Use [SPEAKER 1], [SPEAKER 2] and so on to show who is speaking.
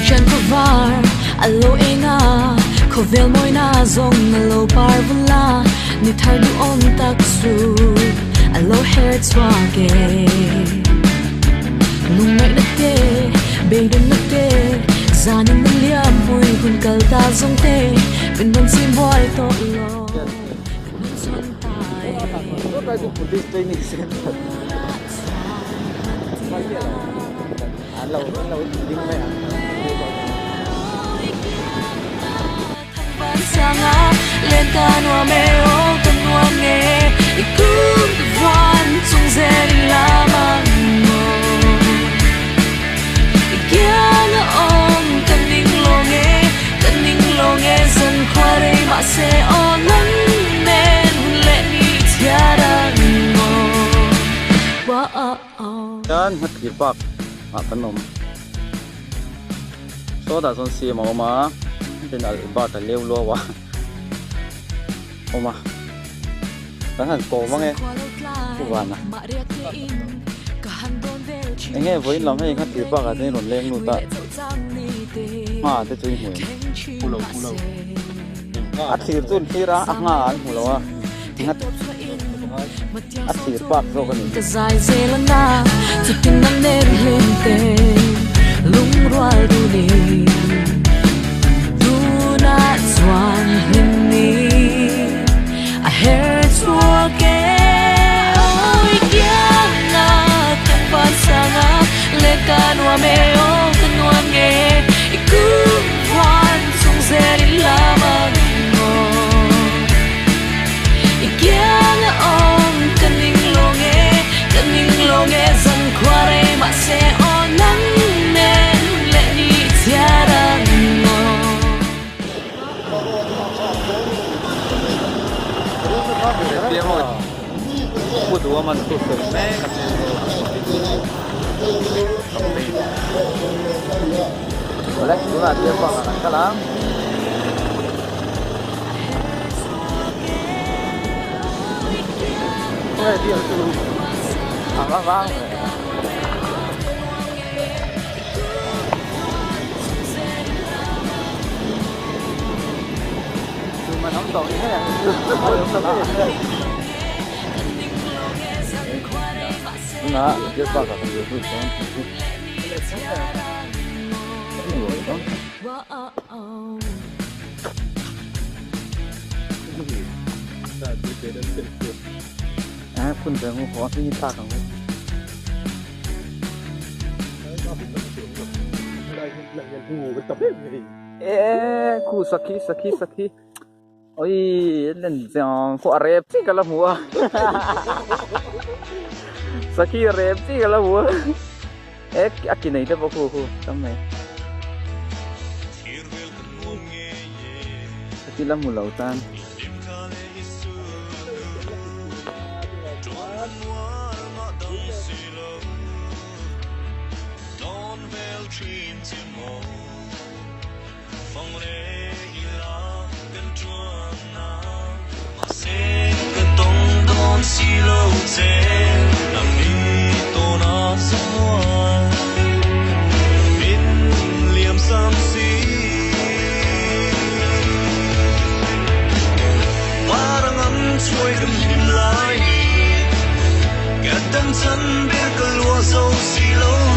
[SPEAKER 1] chân có var alo ena ko vel moi na zong alo par vula ni thar du om tak su alo hair chwa ke nung ngai na te be dun na te zanin na liam pui hun kal ta zong te bin bon sim boy to lo son tai
[SPEAKER 2] What are the Buddhist training center? Lâu đi ngay
[SPEAKER 1] à lên ta noa mê ô ta noa nghe ikum van chung zen la mango ikian om kaning lo nghe dân khoa đây mà se o nắng men lệ ni tiara ngo wa
[SPEAKER 2] Yan Nghathlir Park kanom so da son si ma trên là ba ta leo lo wa oma ta han ko ma nghe ku wa na nghe với lòng hay Nghathlir Park ở đây nổi lên luôn ta ma te chui hu pulau Nghathlir tun hira anga pulau a Nghathlir Park zo kan
[SPEAKER 1] ta zai zelana chutin nam ner lente lung rual du ni du na zwan himni a hair chua ke oi kya na kan pasanga le kanwa me o kanwa nge iku wan sung zeri lama ngo ikian om kaning lo nghe dân khoa đây mà sẽ o nắng men lệ ni tiara ngo
[SPEAKER 2] dia mau butuh aman tuh me boleh sudah dia pak kalam dia tu vâng mà nóng tỏi thế này nó tiếp vào cả người tôiคุณจะงูขอที่ตาของคู่สักทีโอ้ยเล่นเสียงคู่เรฟที่กันละหัวสักทีเรฟที่กันละหัวกินไหนได้บ่คู่ทำไมสักทีละหัวเหล่าตัน
[SPEAKER 3] silo che nam ni to na samwa min liam sam si parang an choi dum him lai ni ga tan chan be ka lo so silo